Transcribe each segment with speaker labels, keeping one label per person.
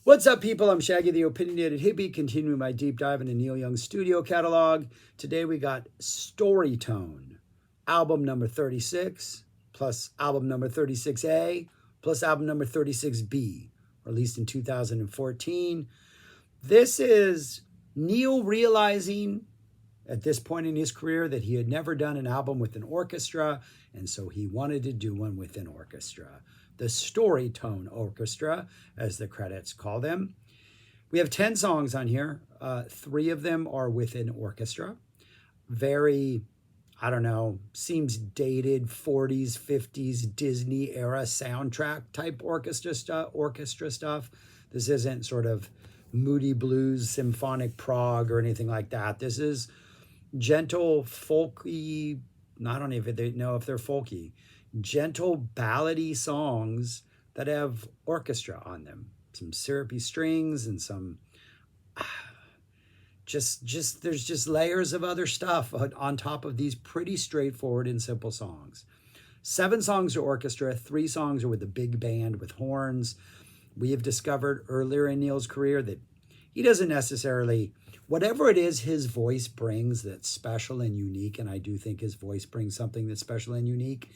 Speaker 1: What's up, people? I'm Shaggy the Opinionated Hippie, continuing my deep dive into Neil Young's studio catalog. Today we got Storytone, album number 36, plus album number 36A, plus album number 36B, released in 2014. This is Neil realizing at this point in his career that he had never done an album with an orchestra, and so he wanted to do one with an orchestra. The Storytone Orchestra, as the credits call them. We have 10 songs on here. 3 of them are with an orchestra. Very, I don't know, seems dated 40s, 50s Disney era soundtrack type orchestra stuff. This isn't sort of moody blues, symphonic prog or anything like that. This is gentle, folky, I don't even know if they're folky, gentle ballady songs that have orchestra on them. Some syrupy strings and some there's just layers of other stuff on top of these pretty straightforward and simple songs. 7 songs are orchestra, 3 songs are with a big band with horns. We have discovered earlier in Neil's career that he doesn't necessarily, whatever it is his voice brings that's special and unique, and I do think his voice brings something that's special and unique,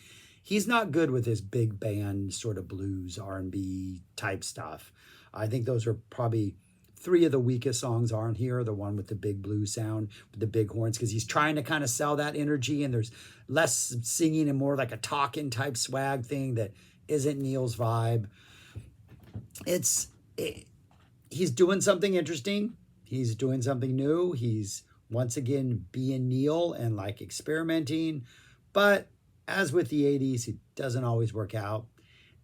Speaker 1: he's not good with his big band sort of blues, R&B type stuff. I think those are probably 3 of the weakest songs on here. The one with the big blues sound, with the big horns, because he's trying to kind of sell that energy, and there's less singing and more like a talking type swag thing that isn't Neil's vibe. He's doing something interesting. He's doing something new. He's once again being Neil and like experimenting. But as with the 80s, it doesn't always work out.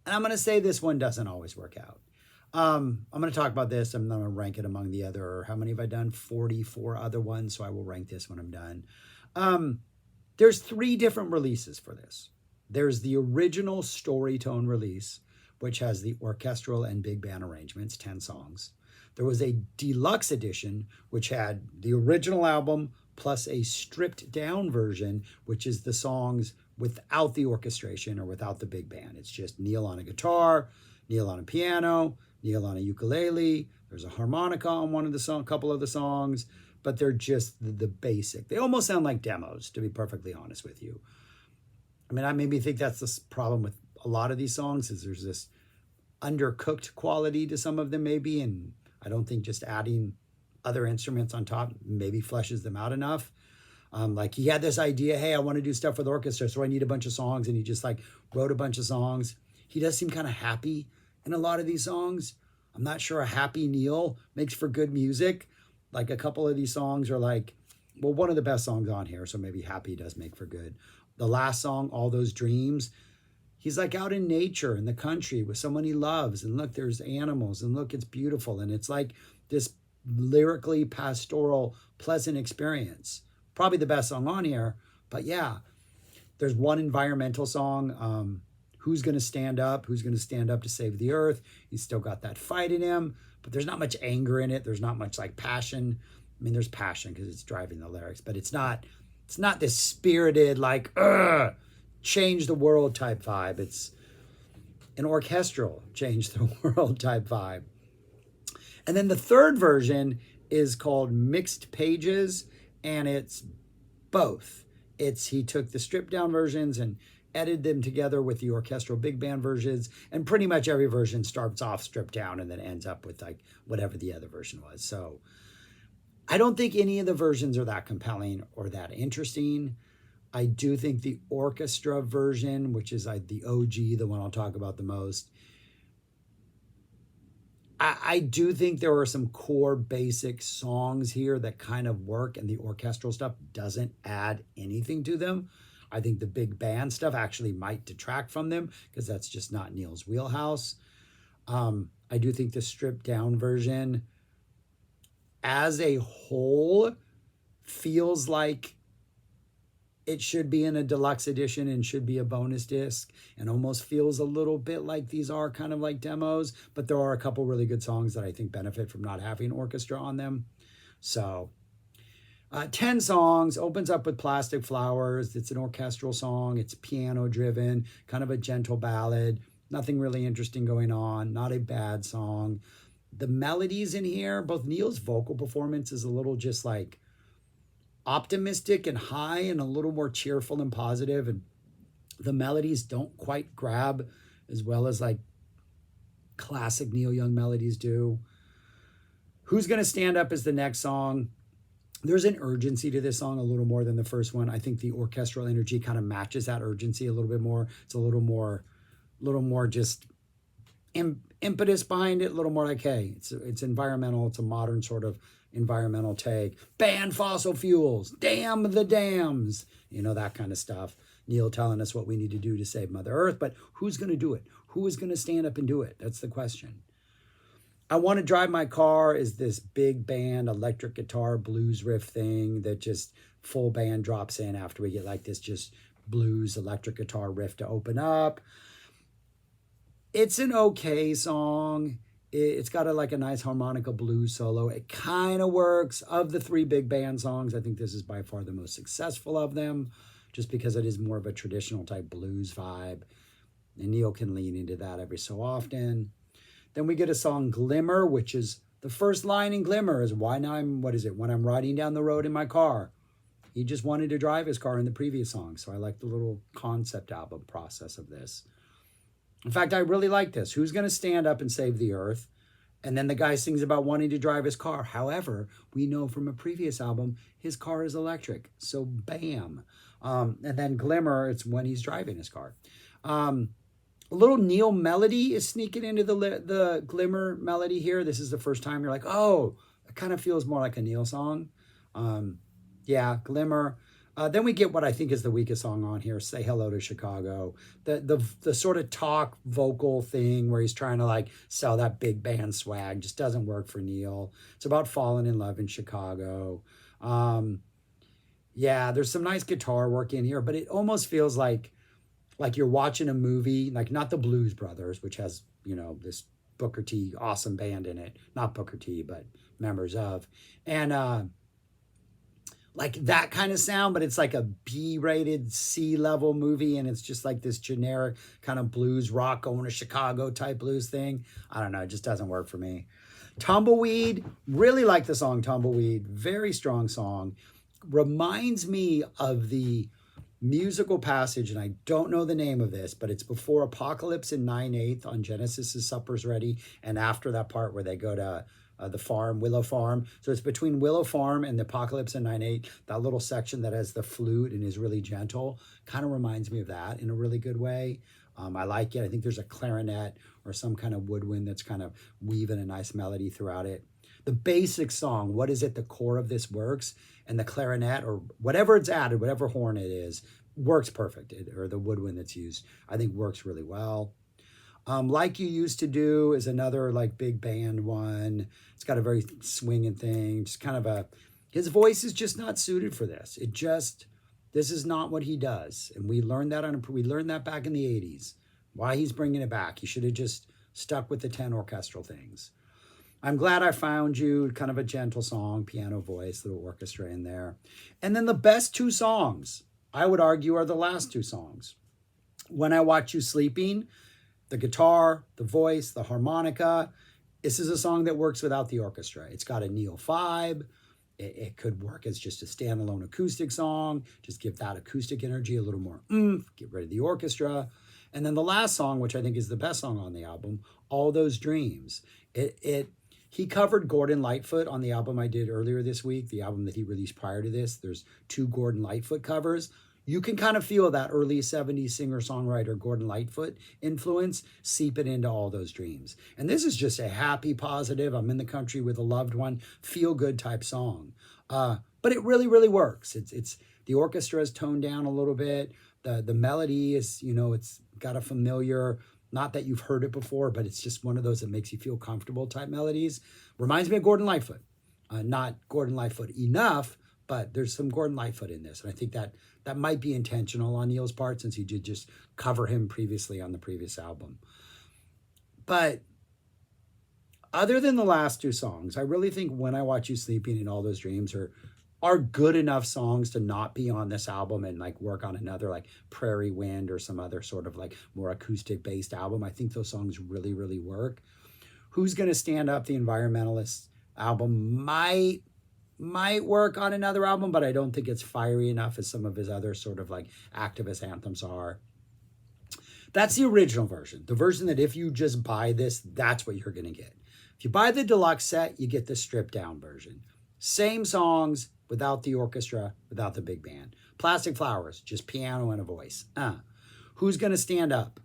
Speaker 1: And I'm going to say this one doesn't always work out. I'm going to talk about this. I'm going to rank it among the other, how many have I done? 44 other ones. So I will rank this when I'm done. There's 3 different releases for this. There's the original Storytone release, which has the orchestral and big band arrangements, 10 songs. There was a deluxe edition, which had the original album plus a stripped down version, which is the songs without the orchestration or without the big band. It's just Neil on a guitar, Neil on a piano, Neil on a ukulele. There's a harmonica on one of the couple of the songs, but they're just the basic. They almost sound like demos, to be perfectly honest with you. I mean, I maybe think that's the problem with a lot of these songs, is there's this undercooked quality to some of them maybe, and I don't think just adding other instruments on top maybe fleshes them out enough. Like he had this idea, hey, I want to do stuff with orchestra, so I need a bunch of songs, and he just like wrote a bunch of songs. He does seem kind of happy in a lot of these songs. I'm not sure a happy Neil makes for good music. Like a couple of these songs are like, well, one of the best songs on here, so maybe happy does make for good. The last song, All Those Dreams, he's like out in nature in the country with someone he loves, and look, there's animals, and look, it's beautiful, and it's like this lyrically pastoral, pleasant experience. Probably the best song on here, but yeah, there's one environmental song, Who's Gonna Stand Up? Who's Gonna Stand Up to Save the Earth? He's still got that fight in him, but there's not much anger in it. There's not much like passion. I mean, there's passion because it's driving the lyrics, but it's not this spirited, like, change the world type vibe. It's an orchestral change the world type vibe. And then the third version is called Mixed Pages, and it's both. He took the stripped down versions and edited them together with the orchestral big band versions, and pretty much every version starts off stripped down and then ends up with like whatever the other version was. So I don't think any of the versions are that compelling or that interesting. I do think the orchestra version, which is like the OG, the one I'll talk about the most, I do think there are some core basic songs here that kind of work, and the orchestral stuff doesn't add anything to them. I think the big band stuff actually might detract from them because that's just not Neil's wheelhouse. I do think the stripped down version as a whole feels like it should be in a deluxe edition and should be a bonus disc, and almost feels a little bit like these are kind of like demos, but there are a couple really good songs that I think benefit from not having orchestra on them. So 10 songs, opens up with Plastic Flowers. It's an orchestral song. It's piano driven, kind of a gentle ballad. Nothing really interesting going on. Not a bad song. The melodies in here, both Neil's vocal performance is a little just like optimistic and high and a little more cheerful and positive, and the melodies don't quite grab as well as like classic Neil Young melodies do. Who's Gonna Stand Up is the next song. There's an urgency to this song a little more than the first one. I think the orchestral energy kind of matches that urgency a little bit more. It's a little more just impetus behind it, a little more like, hey, it's environmental. It's a modern sort of environmental take. Ban fossil fuels, damn the dams, that kind of stuff. Neil telling us what we need to do to save Mother Earth, but who's going to do it? Who is going to stand up and do it? That's the question. I Want to Drive My Car is this big band electric guitar blues riff thing that just full band drops in after we get like this just blues electric guitar riff to open up. It's an okay song. It's got a nice harmonica blues solo. It kind of works. Of the three big band songs, I think this is by far the most successful of them, just because it is more of a traditional type blues vibe. And Neil can lean into that every so often. Then we get a song, Glimmer, which is the first line in Glimmer is when I'm riding down the road in my car. He just wanted to drive his car in the previous song. So I like the little concept album process of this. In fact, I really like this. Who's going to stand up and save the earth? And then the guy sings about wanting to drive his car. However, we know from a previous album, his car is electric. So bam. And then Glimmer, it's when he's driving his car. A little Neil melody is sneaking into the Glimmer melody here. This is the first time you're like, oh, it kind of feels more like a Neil song. Yeah, Glimmer. Then we get what I think is the weakest song on here, Say Hello to Chicago. The sort of talk vocal thing where he's trying to like sell that big band swag just doesn't work for Neil. It's about falling in love in Chicago. Yeah, there's some nice guitar work in here, but it almost feels like you're watching a movie, like not the Blues Brothers, which has, this Booker T awesome band in it. Not Booker T, but members of. And like that kind of sound, but it's like a B-rated C-level movie, and it's just like this generic kind of blues rock going to Chicago type blues thing. I don't know, it just doesn't work for me. Tumbleweed, really like the song Tumbleweed. Very strong song. Reminds me of the musical passage, and I don't know the name of this, but it's before Apocalypse in 9/8 on Genesis' Supper's Ready, and after that part where they go to the farm, Willow Farm. So it's between Willow Farm and the Apocalypse in 9/8, that little section that has the flute and is really gentle, kind of reminds me of that in a really good way. I like it. I think there's a clarinet or some kind of woodwind that's kind of weaving a nice melody throughout it. The basic song, what is at the core of this works, and the clarinet or whatever it's added, whatever horn it is, works perfect, or the woodwind that's used, I think works really well. Like You Used to Do is another like big band one. It's got a very swinging thing, just kind of his voice is just not suited for this. This is not what he does. And we learned that back in the 80s. Why he's bringing it back. He should have just stuck with the 10 orchestral things. I'm Glad I Found You, kind of a gentle song, piano voice, little orchestra in there. And then the best two songs, I would argue, are the last two songs. When I Watch You Sleeping, the guitar, the voice, the harmonica. This is a song that works without the orchestra. It's got a Neil vibe. It could work as just a standalone acoustic song. Just give that acoustic energy a little more oomph, get rid of the orchestra. And then the last song, which I think is the best song on the album, All Those Dreams. He covered Gordon Lightfoot on the album I did earlier this week, the album that he released prior to this. There's 2 Gordon Lightfoot covers. You can kind of feel that early 70s singer-songwriter Gordon Lightfoot influence seeping into All Those Dreams. And this is just a happy, positive, I'm in the country with a loved one, feel-good type song. But it really, really works. It's the orchestra is toned down a little bit. The melody is, it's got a familiar, not that you've heard it before, but it's just one of those that makes you feel comfortable type melodies. Reminds me of Gordon Lightfoot. Not Gordon Lightfoot enough, but there's some Gordon Lightfoot in this. And I think that might be intentional on Neil's part, since he did just cover him previously on the previous album. But other than the last 2 songs, I really think When I Watch You Sleeping and All Those Dreams are good enough songs to not be on this album and like work on another like Prairie Wind or some other sort of like more acoustic based album. I think those songs really, really work. Who's Gonna Stand Up, the Environmentalists album, might work on another album, but I don't think it's fiery enough as some of his other sort of like activist anthems are. That's the original version, the version that if you just buy this, that's what you're going to get. If you buy the deluxe set, you get the stripped down version. Same songs without the orchestra, without the big band. Plastic Flowers, just piano and a voice. Who's Gonna Stand Up?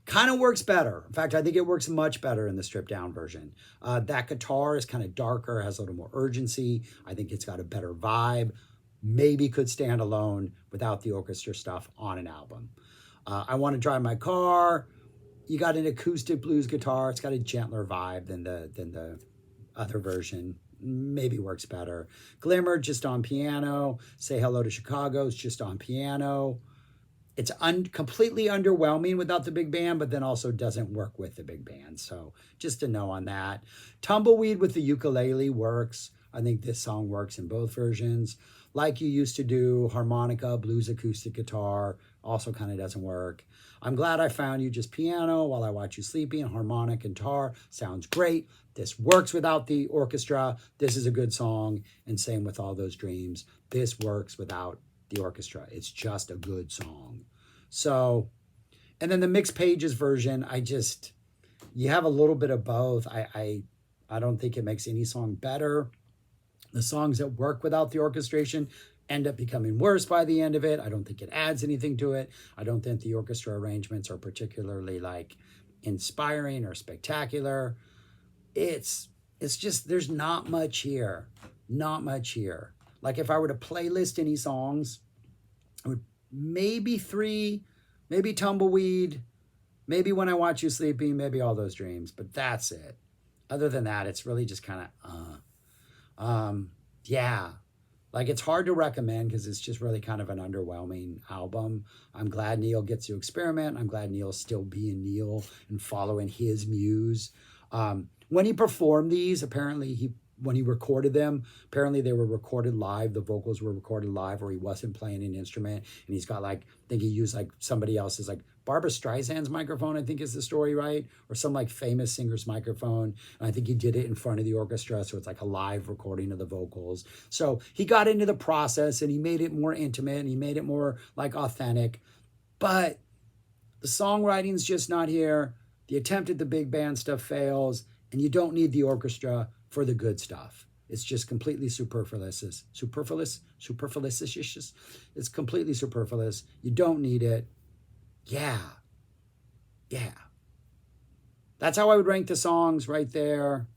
Speaker 1: Kind of works better. In fact, I think it works much better in the stripped down version. That guitar is kind of darker, has a little more urgency. I think it's got a better vibe. Maybe could stand alone without the orchestra stuff on an album. I Want to Drive My Car. You got an acoustic blues guitar. It's got a gentler vibe than the other version. Maybe works better. Glimmer, just on piano. Say Hello to Chicago is just on piano. It's completely underwhelming without the big band, but then also doesn't work with the big band. So just a no on that. Tumbleweed with the ukulele works. I think this song works in both versions. Like You Used to Do, harmonica, blues acoustic guitar, also kind of doesn't work. I'm Glad I Found You, just piano, While I Watch You Sleeping, harmonic guitar, sounds great. This works without the orchestra. This is a good song. And same with All Those Dreams. This works without the orchestra. It's just a good song. So, and then the Mixed Pages version, you have a little bit of both. I don't think it makes any song better. The songs that work without the orchestration end up becoming worse by the end of it. I don't think it adds anything to it. I don't think the orchestra arrangements are particularly like inspiring or spectacular. It's just, there's not much here. Not much here. Like if I were to playlist any songs, I would maybe 3, maybe Tumbleweed, maybe When I Watch You Sleeping, maybe All Those Dreams, but that's it. Other than that, it's really just kind of, yeah. Like it's hard to recommend because it's just really kind of an underwhelming album. I'm glad Neil gets to experiment. I'm glad Neil's still being Neil and following his muse. When he performed these, apparently when he recorded them, apparently they were recorded live. The vocals were recorded live, or he wasn't playing an instrument. And he's got like, I think he used like somebody else's, like Barbara Streisand's microphone, I think is the story, right? Or some like famous singer's microphone. And I think he did it in front of the orchestra. So it's like a live recording of the vocals. So he got into the process and he made it more intimate and he made it more like authentic. But the songwriting's just not here. The attempt at the big band stuff fails. And you don't need the orchestra for the good stuff. It's just completely superfluous. It's completely superfluous. You don't need it. Yeah. That's how I would rank the songs right there.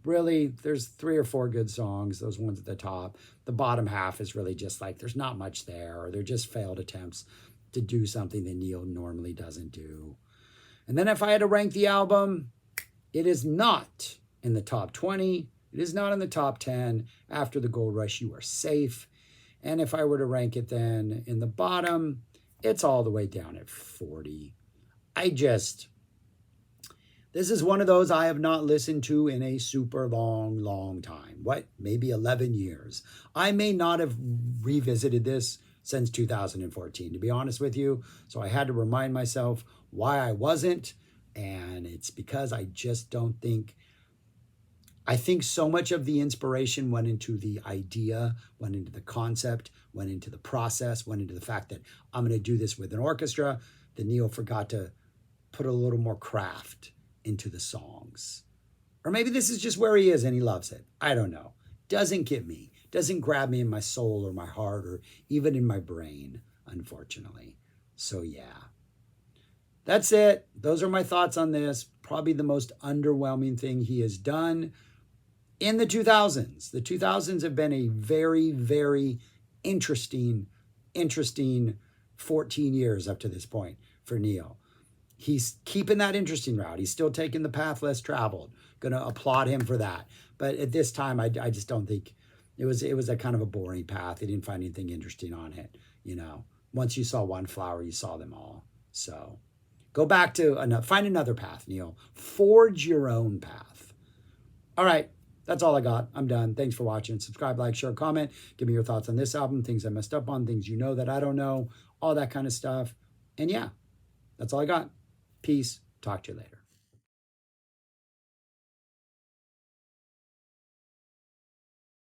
Speaker 1: Really, there's 3 or 4 good songs, those ones at the top. The bottom half is really just like, there's not much there, or they're just failed attempts to do something that Neil normally doesn't do. And then if I had to rank the album, it is not in the top 20. It is not in the top 10. After the Gold Rush, you are safe. And if I were to rank it then in the bottom, it's all the way down at 40. This is one of those I have not listened to in a super long time. What? Maybe 11 years. I may not have revisited this since 2014, to be honest with you. So I had to remind myself why I wasn't. And it's because I just don't think, I think so much of the inspiration went into the idea, went into the concept, went into the process, went into the fact that I'm going to do this with an orchestra, that Neil forgot to put a little more craft into the songs. Or maybe this is just where he is and he loves it. I don't know. Doesn't get me. Doesn't grab me in my soul or my heart or even in my brain, unfortunately. So yeah. That's it. Those are my thoughts on this. Probably the most underwhelming thing he has done in the 2000s. The 2000s have been a very, very interesting 14 years up to this point for Neil. He's keeping that interesting route. He's still taking the path less traveled. Going to applaud him for that. But at this time, I just don't think it was a kind of a boring path. He didn't find anything interesting on it. You know, once you saw one flower, you saw them all. So go back to find another path, Neil. Forge your own path. All right. That's all I got. I'm done. Thanks for watching. Subscribe, like, share, comment. Give me your thoughts on this album, things I messed up on, things you know that I don't know, all that kind of stuff. And yeah, that's all I got. Peace. Talk to you later.